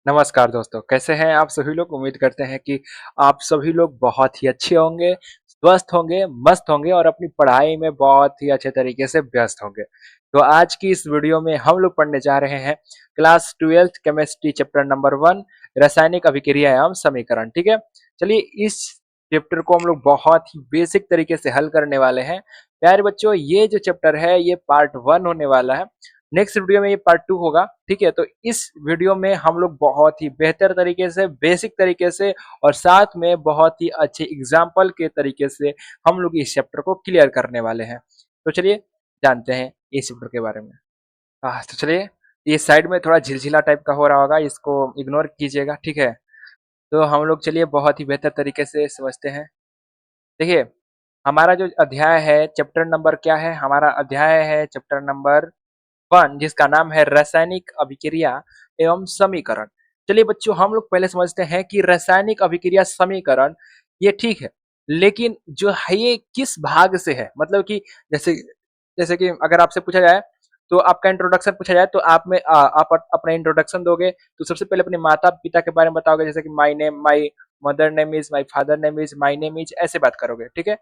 नमस्कार दोस्तों, कैसे हैं आप सभी लोग? उम्मीद करते हैं कि आप सभी लोग बहुत ही अच्छे होंगे, स्वस्थ होंगे, मस्त होंगे और अपनी पढ़ाई में बहुत ही अच्छे तरीके से व्यस्त होंगे। तो आज की इस वीडियो में हम लोग पढ़ने जा रहे हैं class 12th chemistry chapter number 1 रासायनिक अभिक्रिया एवं समीकरण, ठीक है? चलिए इस चैप्टर को हम लोग बहुत ही बेसिक तरीके से हल करने वाले हैं। प्यारे बच्चों, ये जो चैप्टर है ये पार्ट 1 होने वाला है। नेक्स्ट वीडियो में ये पार्ट 2 होगा, ठीक है? तो इस वीडियो में हम लोग बहुत ही बेहतर तरीके से, बेसिक तरीके से और साथ में बहुत ही अच्छे एग्जाम्पल के तरीके से हम लोग इस चैप्टर को क्लियर करने वाले हैं। तो चलिए जानते हैं इस चैप्टर के बारे में। तो चलिए, ये साइड में थोड़ा झिलझिला टाइप का हो रहा होगा, इसको इग्नोर कीजिएगा, ठीक है? तो हम लोग चलिए बहुत ही बेहतर तरीके से समझते हैं। देखिए, हमारा जो अध्याय है, चैप्टर नंबर क्या है? हमारा अध्याय है चैप्टर नंबर 1, जिसका नाम है रासायनिक अभिक्रिया एवं समीकरण। चलिए बच्चों, हम लोग पहले समझते हैं कि रासायनिक अभिक्रिया समीकरण ये ठीक है, लेकिन जो है ये किस भाग से है? मतलब कि जैसे जैसे कि अगर आपसे पूछा जाए, तो आपका इंट्रोडक्शन पूछा जाए, तो आप अपना इंट्रोडक्शन दोगे तो सबसे पहले अपने माता पिता के बारे में बताओगे, जैसे कि my mother name is, my father name is, my name is, ऐसे बात करोगे, ठीक है?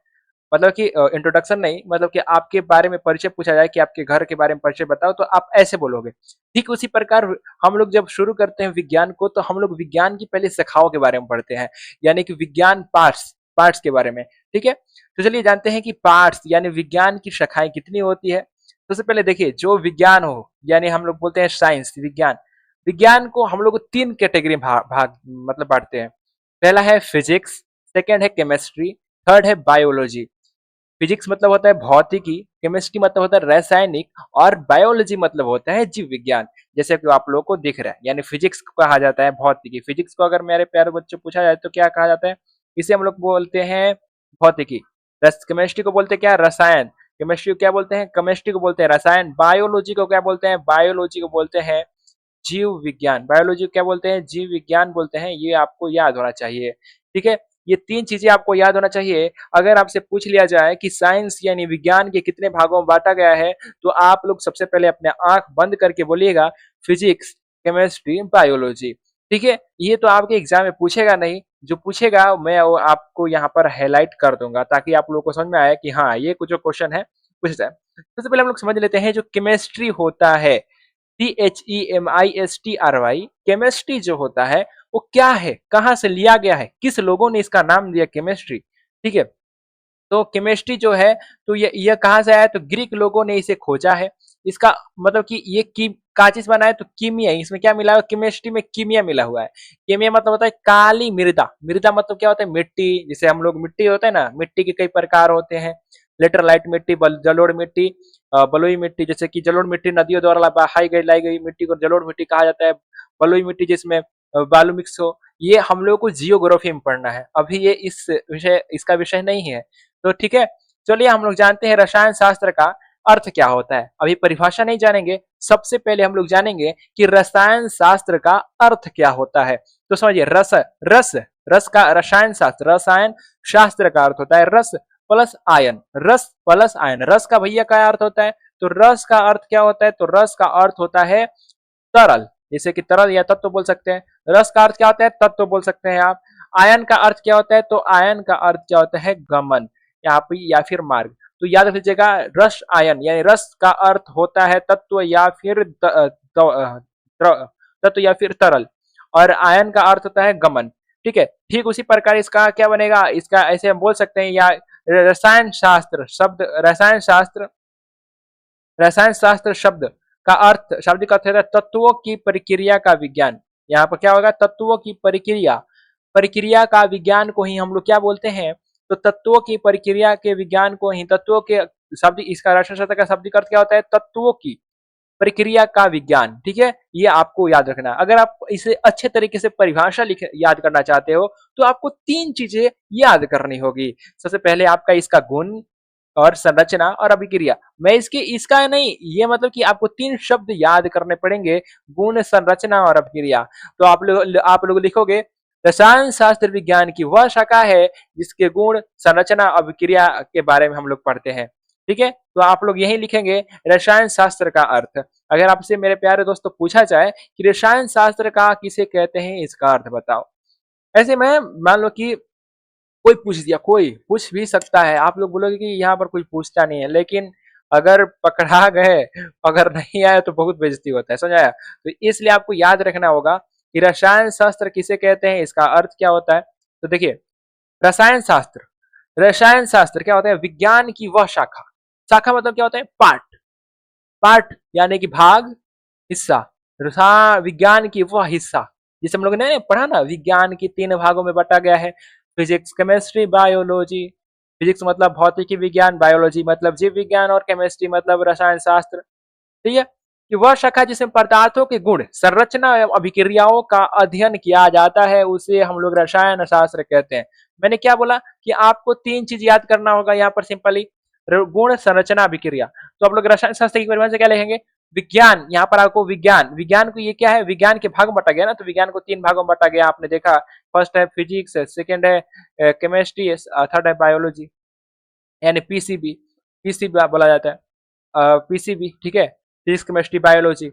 मतलब कि इंट्रोडक्शन नहीं, मतलब कि आपके बारे में परिचय पूछा जाए कि आपके घर के बारे में परिचय बताओ, तो आप ऐसे बोलोगे। ठीक उसी प्रकार हम लोग जब शुरू करते हैं विज्ञान को, तो हम लोग विज्ञान की पहले शाखाओं के बारे में पढ़ते हैं, यानी कि विज्ञान पार्ट्स पार्ट्स के बारे में, ठीक है? तो चलिए जानते हैं कि पार्ट्स यानी विज्ञान की शाखाएं कितनी होती है। सबसे पहले देखिए, जो विज्ञान हो यानी हम लोग बोलते हैं साइंस, विज्ञान। विज्ञान को हम लोग तीन कैटेगरी में भाग मतलब बांटते हैं। पहला है फिजिक्स, सेकेंड है केमिस्ट्री, थर्ड है बायोलॉजी। फिजिक्स मतलब होता है भौतिकी, केमिस्ट्री मतलब होता है रासायनिक और बायोलॉजी मतलब होता है जीव विज्ञान। जैसे कि आप लोगों को दिख रहा है, यानी फिजिक्स को कहा जाता है भौतिकी। फिजिक्स को अगर मेरे प्यारे बच्चों पूछा जाए तो क्या कहा जाता है? इसे हम लोग बोलते हैं भौतिकी। केमिस्ट्री को बोलते हैं क्या? रसायन। केमिस्ट्री को क्या बोलते हैं? केमिस्ट्री को बोलते हैं रसायन। बायोलॉजी को क्या बोलते हैं? बायोलॉजी को बोलते हैं जीव विज्ञान। बायोलॉजी को क्या बोलते हैं? जीव विज्ञान बोलते हैं। ये आपको याद होना चाहिए, ठीक है? ये तीन चीजें आपको याद होना चाहिए। अगर आपसे पूछ लिया जाए कि साइंस यानी विज्ञान के कितने भागों में बांटा गया है, तो आप लोग सबसे पहले अपने आंख बंद करके बोलिएगा फिजिक्स, केमिस्ट्री, बायोलॉजी, ठीक है? ये तो आपके एग्जाम में पूछेगा नहीं, जो पूछेगा मैं वो आपको यहाँ पर हाईलाइट कर दूंगा, ताकि आप लोगों को समझ में आए कि हाँ, ये कुछ जो क्वेश्चन है पूछ जाए। सबसे पहले हम लोग समझ लेते हैं जो केमिस्ट्री होता है, CHEMISTRY। केमिस्ट्री जो होता है वो क्या है, कहाँ से लिया गया है, किस लोगों ने इसका नाम दिया केमिस्ट्री, ठीक है? तो केमिस्ट्री जो है, तो ये कहाँ से आया? तो ग्रीक लोगों ने इसे खोजा है। इसका मतलब कि ये का चीज बना है, तो कीमिया, इसमें क्या मिला है? केमिस्ट्री में कीमिया मिला हुआ है। कीमिया मतलब होता है काली मृदा। मृदा मतलब क्या होता है? मिट्टी। जैसे हम लोग मिट्टी होता है ना, मिट्टी के कई प्रकार होते हैं। लेटरलाइट मिट्टी, जलोढ़ मिट्टी, बलुई मिट्टी। जैसे कि जलोढ़ मिट्टी नदियों द्वारा बहाई गई लाई गई मिट्टी को जलोढ़ मिट्टी कहा जाता है। बलुई मिट्टी जिसमें बालू मिक्स हो, ये हम लोग को जियोग्राफी में पढ़ना है। अभी ये इसका विषय नहीं है, तो ठीक है। चलिए हम लोग जानते हैं रसायन शास्त्र का अर्थ क्या होता है। अभी परिभाषा नहीं जानेंगे, सबसे पहले हम लोग जानेंगे कि रसायन शास्त्र का अर्थ क्या होता है। तो समझिए, रस रस रस का रसायन शास्त्र, रसायन शास्त्र का अर्थ होता है रस प्लस आयन। रस प्लस आयन, रस का भैया क्या अर्थ होता है? तो रस का अर्थ क्या होता है? तो रस का अर्थ होता है तरल। जैसे कि तरल या तत्व बोल सकते हैं। रस का अर्थ क्या होता है? तत्व बोल सकते हैं आप। आयन का अर्थ क्या होता है? तो आयन का अर्थ क्या होता है? गमन यहाँ पे या फिर मार्ग। तो याद रखिएगा, रस आयन यानी रस का अर्थ होता है तत्व या फिर तत्व या फिर तरल, और आयन का अर्थ होता है गमन, ठीक है? ठीक उसी प्रकार इसका क्या बनेगा? इसका ऐसे हम बोल सकते हैं, या रसायन शास्त्र शब्द, रसायन शास्त्र शब्द का अर्थ, शाब्दिक अर्थ है तत्वों की प्रक्रिया का विज्ञान। यहाँ पर क्या होगा? तत्वों की प्रक्रिया, प्रक्रिया का विज्ञान को ही हम लोग क्या बोलते हैं? तो तत्वों की प्रक्रिया के विज्ञान को ही, तत्वों के शब्द, इसका रसायन शास्त्र का शाब्दिक अर्थ क्या होता है? तत्वों की प्रक्रिया का विज्ञान, ठीक है? ये आपको याद रखना। अगर आप इसे अच्छे तरीके से परिभाषा लिख याद करना चाहते हो, तो आपको तीन चीजें याद करनी होगी। सबसे पहले आपका इसका गुण और संरचना और अभिक्रिया। मैं इसका नहीं, ये मतलब कि आपको तीन शब्द याद करने पड़ेंगे, गुण, संरचना और अभिक्रिया। तो आप लोग लिखोगे रसायन शास्त्र विज्ञान की वह शाखा है जिसके गुण, संरचना, अभिक्रिया के बारे में हम लोग पढ़ते हैं। ठीक है, तो आप लोग यही लिखेंगे रसायन शास्त्र का अर्थ। अगर आपसे मेरे प्यारे दोस्तों पूछा जाए कि रसायन शास्त्र का किसे कहते हैं, इसका अर्थ बताओ, ऐसे में मान लो कि कोई पूछ दिया, कोई पूछ भी सकता है, आप लोग बोलोगे कि यहाँ पर कोई पूछता नहीं है, लेकिन अगर पकड़ा गए, अगर नहीं आया तो बहुत बेइज्जती होता है, समझाया। तो इसलिए आपको याद रखना होगा कि रसायन शास्त्र किसे कहते हैं, इसका अर्थ क्या होता है। तो देखिए, रसायन शास्त्र, रसायन शास्त्र क्या होता है, विज्ञान की वह शाखा, शाखा मतलब क्या होता है, पार्ट, पार्ट यानी कि भाग, हिस्सा, विज्ञान की वह हिस्सा जिसे हम लोगों ने पढ़ा ना, विज्ञान की 3 भागों में बांटा गया है, फिजिक्स, केमिस्ट्री, बायोलॉजी। फिजिक्स मतलब भौतिकी विज्ञान, बायोलॉजी मतलब जीव विज्ञान और केमिस्ट्री मतलब रसायन शास्त्र। ठीक है, कि वह शाखा जिसमें पदार्थों के गुण, संरचना एवं अभिक्रियाओं का अध्ययन किया जाता है, उसे हम लोग रसायन शास्त्र कहते हैं। मैंने क्या बोला कि आपको 3 चीज याद करना होगा यहाँ पर सिंपली, गुण, संरचना, अभिक्रिया। तो आप लोग रसायन शास्त्र की परिभाषा क्या लिखेंगे, विज्ञान, यहाँ पर आपको विज्ञान, विज्ञान को ये क्या है, विज्ञान के भाग में बांटा गया ना, तो विज्ञान को 3 भागों में बांटा गया, आपने देखा, फर्स्ट है फिजिक्स, सेकंड है केमिस्ट्री, थर्ड है बायोलॉजी, यानी पीसीबी, पीसीबी बोला जाता है, पीसीबी, ठीक है, फिजिक्स, केमिस्ट्री, बायोलॉजी।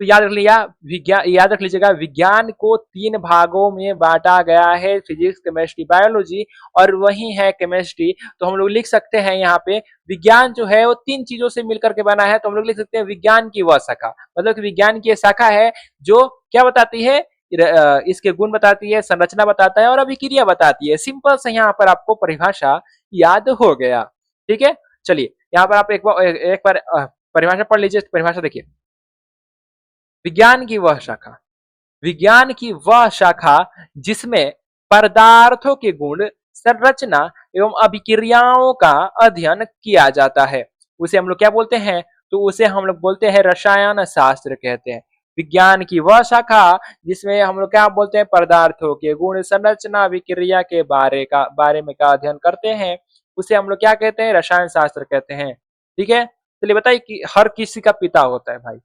तो याद रख लिया, विज्ञान, याद रख लीजिएगा, विज्ञान को 3 भागों में बांटा गया है, फिजिक्स, केमिस्ट्री, बायोलॉजी, और वही है केमिस्ट्री। तो हम लोग लिख सकते हैं यहाँ पे, विज्ञान जो है वो 3 चीजों से मिलकर के बना है, तो हम लोग लिख सकते हैं विज्ञान की वह शाखा, मतलब कि विज्ञान की शाखा है जो क्या बताती है, इसके गुण बताती है, संरचना बताता है और अभिक्रिया बताती है। सिंपल से यहाँ पर आपको परिभाषा याद हो गया। ठीक है, चलिए यहाँ पर आप एक बार परिभाषा पढ़ लीजिए। परिभाषा देखिए, विज्ञान की वह शाखा, विज्ञान की वह शाखा जिसमें पदार्थों के गुण, संरचना एवं अभिक्रियाओं का अध्ययन किया जाता है, उसे हम लोग क्या बोलते हैं, तो उसे हम लोग बोलते हैं रसायन शास्त्र कहते हैं। विज्ञान की वह शाखा जिसमें हम लोग क्या बोलते हैं, पदार्थों के गुण, संरचना, अभिक्रिया के बारे में का अध्ययन करते हैं, उसे हम लोग क्या कहते हैं, रसायन शास्त्र कहते हैं। ठीक है, चलिए बताइए कि हर किसी का पिता होता है भाई,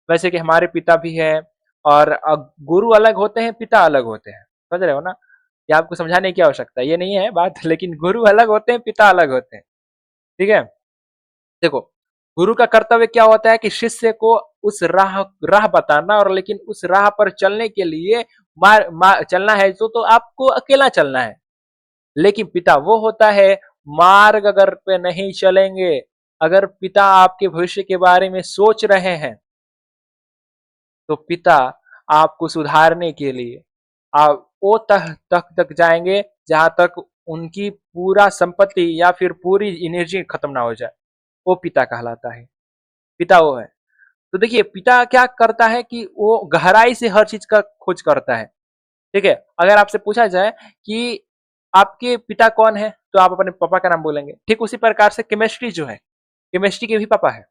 वैसे कि हमारे पिता भी है, और गुरु अलग होते हैं, पिता अलग होते हैं, समझ रहे हो ना, ये आपको समझाने की आवश्यकता ये नहीं है बात, लेकिन गुरु अलग होते हैं, पिता अलग होते हैं। ठीक है, देखो, गुरु का कर्तव्य क्या होता है कि शिष्य को उस राह राह बताना, और लेकिन उस राह पर चलने के लिए चलना है तो आपको अकेला चलना है। लेकिन पिता वो होता है, मार्ग अगर पे नहीं चलेंगे, अगर पिता आपके भविष्य के बारे में सोच रहे हैं, तो पिता आपको सुधारने के लिए आप वो तक तक जाएंगे जहां तक उनकी पूरा संपत्ति या फिर पूरी एनर्जी खत्म ना हो जाए, वो पिता कहलाता है। पिता वो है। तो देखिए, पिता क्या करता है कि वो गहराई से हर चीज का खोज करता है। ठीक है, अगर आपसे पूछा जाए कि आपके पिता कौन है, तो आप अपने पापा का नाम बोलेंगे। ठीक उसी प्रकार से केमिस्ट्री जो है, केमिस्ट्री के भी पापा है,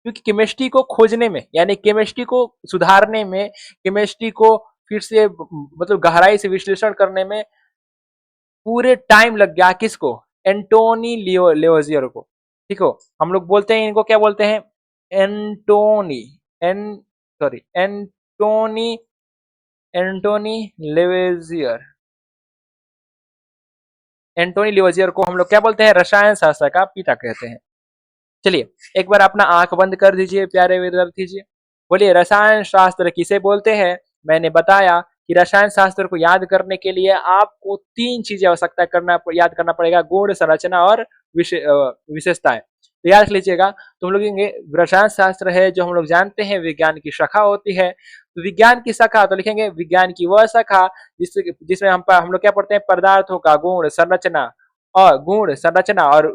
क्योंकि केमिस्ट्री को खोजने में, यानी केमिस्ट्री को सुधारने में, केमिस्ट्री को फिर से मतलब गहराई से विश्लेषण करने में पूरे टाइम लग गया, किसको, एंटोनी लियोजियर को। ठीक हो, हम लोग बोलते हैं इनको, क्या बोलते हैं, एंटोनी, एन सॉरी एंटोनी, एंटोनी लेवेजियर, एंटोनी लियोजियर को हम लोग क्या बोलते हैं, रसायन शास्त्र का पिता कहते हैं। चलिए एक बार अपना आंख बंद कर दीजिए प्यारे विद्यार्थी जी, बोलिए रसायन शास्त्र किसे बोलते हैं। मैंने बताया कि रसायन शास्त्र को याद करने के लिए आपको 3 चीजें आवश्यकता याद करना पड़ेगा, गुण, संरचना और विशेषताएं। तो याद लीजिएगा, तो हम लोग रसायन शास्त्र है जो हम लोग जानते हैं विज्ञान की शाखा होती है। तो विज्ञान की शाखा, तो लिखेंगे विज्ञान की वह शाखा जिसमें हम लोग क्या पढ़ते हैं, पदार्थों का गुण, संरचना और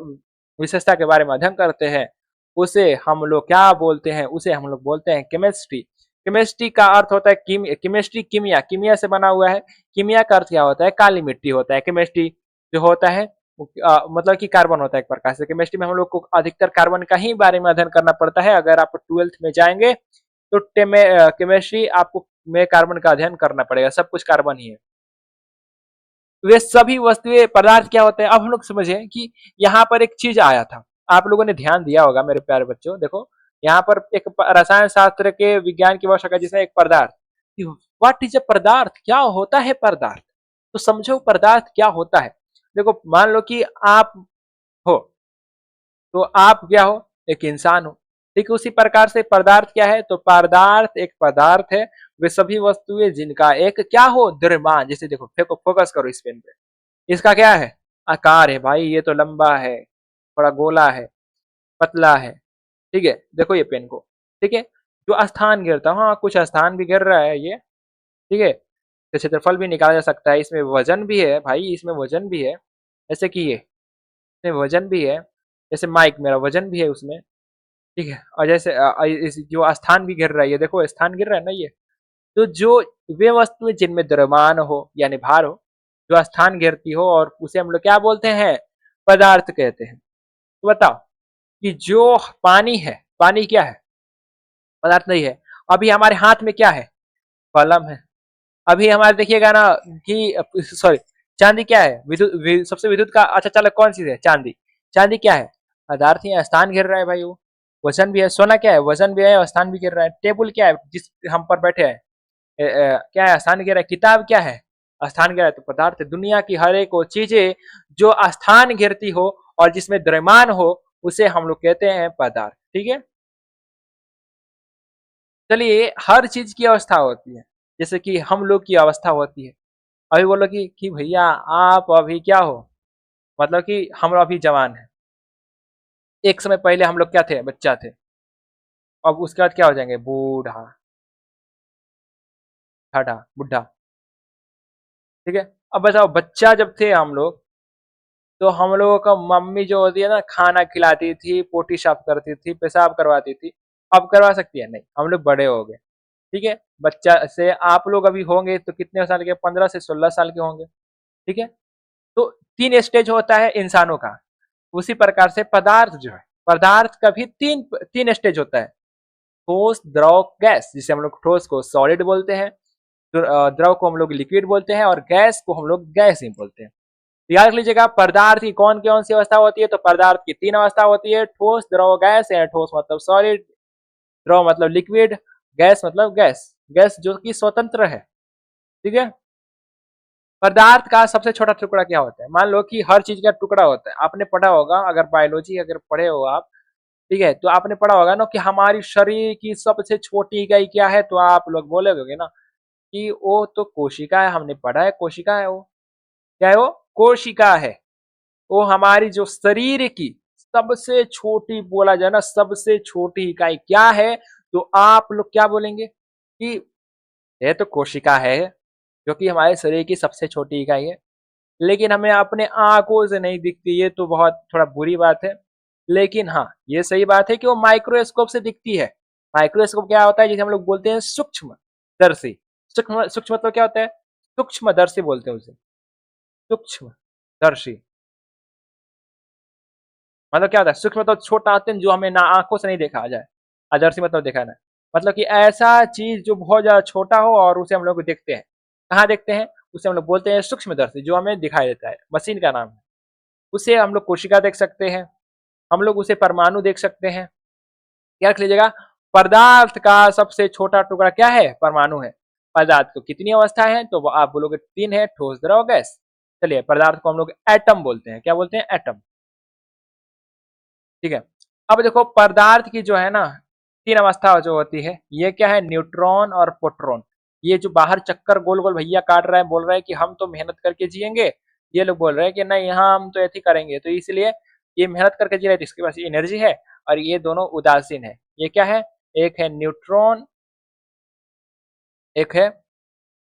विशेषता के बारे में अध्ययन करते हैं, उसे हम लोग क्या बोलते हैं, उसे हम लोग बोलते हैं केमिस्ट्री। केमिस्ट्री का अर्थ होता है केमिस्ट्री, कीमिया, कीमिया से बना हुआ है। कीमिया का अर्थ क्या होता है, काली मिट्टी होता है। केमिस्ट्री जो होता है मतलब कि कार्बन होता है एक प्रकार से। केमिस्ट्री में हम लोग को अधिकतर कार्बन का ही बारे में अध्ययन करना पड़ता है। अगर आप 12th में जाएंगे तो केमिस्ट्री आपको में कार्बन का अध्ययन करना पड़ेगा, सब कुछ कार्बन ही है। वे सभी वस्तुएं, पदार्थ क्या होते हैं, अब हम लोग समझे कि यहाँ पर एक चीज आया था, आप लोगों ने ध्यान दिया होगा मेरे प्यारे बच्चों। देखो यहाँ पर एक रसायन शास्त्र के विज्ञान की भाषा का, जिसमें एक पदार्थ, व्हाट इज ए पदार्थ, क्या होता है पदार्थ, तो समझो पदार्थ क्या होता है। देखो मान लो कि आप हो, तो आप क्या हो? एक इंसान हो। ठीक उसी प्रकार से पदार्थ क्या है? तो पदार्थ एक पदार्थ है, वे सभी वस्तुएं जिनका एक क्या हो? द्रव्यमान। जैसे देखो, देखो फोकस करो इस पेन पे, इसका क्या है? आकार है भाई, ये तो लंबा है, थोड़ा गोला है, पतला है। ठीक है, देखो ये पेन को। ठीक है, जो स्थान घेरता, हाँ कुछ स्थान भी घेर रहा है ये। ठीक है, तो क्षेत्रफल भी निकाला जा सकता है, इसमें वजन भी है भाई, इसमें वजन भी है। जैसे कि ये, इसमें वजन भी है, जैसे माइक मेरा वजन भी है उसमें। ठीक है, और जैसे जो स्थान भी घेर रहा है, ये देखो स्थान घेर रहा है ना ये। तो जो वे वस्तुएं जिनमें द्रव्यमान हो यानी भार हो, जो स्थान घेरती हो, और उसे हम लोग क्या बोलते हैं? पदार्थ कहते हैं। तो बताओ कि जो पानी है, पानी क्या है? पदार्थ नहीं है। अभी हमारे हाथ में क्या है? कलम है। अभी हमारे देखिएगा ना कि सॉरी, चांदी क्या है? सबसे विद्युत का, अच्छा चलो कौन सी है? चांदी। चांदी क्या है? पदार्थ ही है, स्थान घेर रहा है भाई वो। वजन भी है। सोना क्या है? वजन भी है और स्थान भी घेर रहा है। टेबल क्या है जिस हम पर बैठे हैं? क्या है? स्थान घेर रहा है। किताब क्या है? स्थान घेर रहा है। तो पदार्थ है। दुनिया की हर एक वो चीजें जो स्थान घेरती हो और जिसमें द्रव्यमान हो, उसे हम लोग कहते हैं पदार्थ। ठीक है, चलिए हर चीज की अवस्था होती है, जैसे कि हम लोग की अवस्था होती है। अभी बोलो कि भैया आप अभी क्या हो? मतलब कि हम अभी जवान है। एक समय पहले हम लोग क्या थे? बच्चा थे। अब उसके बाद क्या हो जाएंगे? बूढ़ा, ठाडा, बुढ़ा। ठीक है, अब बताओ बच्चा जब थे हम लोग, तो हम लोगों का मम्मी जो होती है ना, खाना खिलाती थी, पोटी साफ करती थी, पेशाब करवाती थी। अब करवा सकती है? नहीं, हम लोग बड़े हो गए। ठीक है, बच्चा से आप लोग अभी होंगे तो कितने साल के? 15 से 16 साल के होंगे। ठीक है, तो 3 स्टेज होता है इंसानों का। उसी प्रकार से पदार्थ जो है, पदार्थ का भी तीन तीन स्टेज होता है। ठोस, द्रव, गैस। जिसे हम लोग ठोस को सॉलिड बोलते हैं, द्रव को हम लोग लिक्विड बोलते हैं, और गैस को हम लोग गैस ही बोलते हैं। तो याद रख लीजिएगा, पदार्थ की कौन कौन सी अवस्था होती है? तो पदार्थ की 3 अवस्था होती है: ठोस, द्रव, गैस। या ठोस मतलब सॉलिड, द्रव मतलब लिक्विड, गैस मतलब गैस। गैस जो कि स्वतंत्र है। ठीक है, पदार्थ का सबसे छोटा टुकड़ा क्या होता है? मान लो कि हर चीज का टुकड़ा होता है। आपने पढ़ा होगा, अगर बायोलॉजी अगर पढ़े हो आप, ठीक है, तो आपने पढ़ा होगा ना कि हमारी शरीर की सबसे छोटी इकाई क्या है? तो आप लोग बोलोगे ना कि वो तो कोशिका है। हमने पढ़ा है, कोशिका है वो। क्या है वो? कोशिका है। वो हमारी जो शरीर की सबसे छोटी, बोला जाए ना सबसे छोटी इकाई क्या है? तो आप लोग क्या बोलेंगे कि ये तो कोशिका है, जो कि हमारे शरीर की सबसे छोटी इकाई है। लेकिन हमें अपने आंखों से नहीं दिखती, ये तो बहुत थोड़ा बुरी बात है। लेकिन हाँ, ये सही बात है कि वो माइक्रोस्कोप से दिखती है। माइक्रोस्कोप क्या होता है? जिसे हम लोग बोलते हैं सूक्ष्म दर्शी। सूक्ष्म, सूक्ष्म मतलब क्या होता है? सूक्ष्म दर्शी बोलते हैं उसे, सूक्ष्म दर्शी। मतलब क्या होता है? सूक्ष्म मतलब छोटा होते हैं, जो हमें ना आंखों से नहीं देखा जाए। अदर्शी मतलब देखा ना, मतलब कि ऐसा चीज जो बहुत ज्यादा छोटा हो और उसे हम लोग देखते हैं। कहाँ देखते हैं? उसे हम लोग बोलते हैं सूक्ष्मदर्शी, जो हमें दिखाई देता है, मशीन का नाम है। उसे हम लोग कोशिका देख सकते हैं, हम लोग उसे परमाणु देख सकते हैं। क्या रख लीजिएगा, पदार्थ का सबसे छोटा टुकड़ा क्या है? परमाणु है। पदार्थ को कितनी अवस्था है? तो आप बोलोगे 3 है: ठोस, द्रव, गैस। चलिए, पदार्थ को हम लोग एटम बोलते हैं। क्या बोलते हैं? एटम। ठीक है, अब देखो पदार्थ की जो है ना 3 अवस्था जो होती है, ये क्या है? न्यूट्रॉन और प्रोटॉन। ये जो बाहर चक्कर गोल गोल भैया काट रहा है, बोल रहा है कि हम तो मेहनत करके जिएंगे, ये लोग बोल रहे हैं कि नहीं, यहाँ हम तो ऐसे करेंगे। तो इसलिए ये मेहनत करके जी रहे हैं, इसके पास एनर्जी है। और ये दोनों उदासीन है। ये क्या है? एक है न्यूट्रॉन, एक है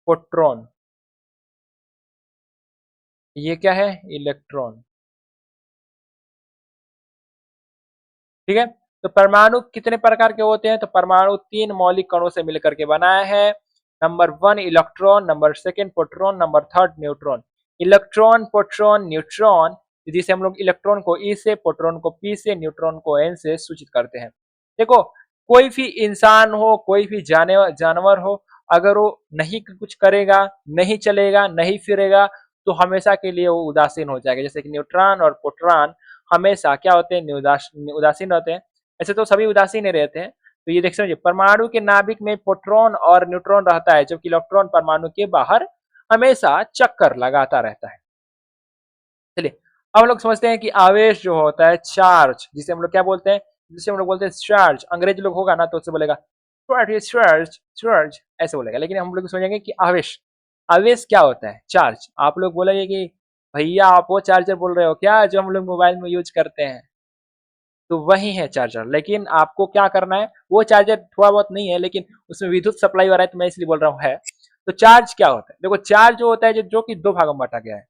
प्रोटॉन। ये क्या है? इलेक्ट्रॉन। ठीक है, तो परमाणु कितने प्रकार के होते हैं? तो परमाणु 3 मौलिक कणों से मिलकर के बनाया है। Number 1 electron, number 2 proton, number 3 neutron. Electron, proton, neutron, जिसे हम लोग इलेक्ट्रॉन को ई से, प्रोटॉन को पी से, न्यूट्रॉन को एन से सूचित करते हैं। देखो, कोई भी इंसान हो, कोई भी जानवर हो, अगर वो नहीं कुछ करेगा, नहीं चलेगा, नहीं फिरेगा, तो हमेशा के लिए वो उदासीन हो जाएगा। जैसे कि न्यूट्रॉन और प्रोटॉन हमेशा क्या होते हैं? उदासीन रहते हैं। ऐसे तो सभी उदासीन ही रहते हैं। तो ये देख समझिए, परमाणु के नाभिक में प्रोटॉन और न्यूट्रॉन रहता है, जबकि इलेक्ट्रॉन परमाणु के बाहर हमेशा चक्कर लगाता रहता है। चलिए, हम लोग समझते हैं कि आवेश जो होता है, चार्ज, जिसे हम लोग क्या बोलते हैं, जिसे हम लोग बोलते हैं चार्ज। अंग्रेज लोग होगा ना तो उससे बोलेगा व्हाट इज चार्ज, चार्ज ऐसे बोलेगा, लेकिन हम लोग समझेंगे कि आवेश। आवेश क्या होता है? चार्ज। आप लोग बोलेंगे कि भैया आप वो चार्जर बोल रहे हो क्या जो हम लोग मोबाइल में यूज करते हैं? तो वही है चार्जर। लेकिन आपको क्या करना है, वो चार्जर थोड़ा बहुत नहीं है लेकिन उसमें विद्युत सप्लाई हो रहा है, तो मैं इसलिए बोल रहा हूँ है। तो चार्ज क्या होता है? देखो चार्ज जो होता है, जो कि दो भागों में बांटा गया है।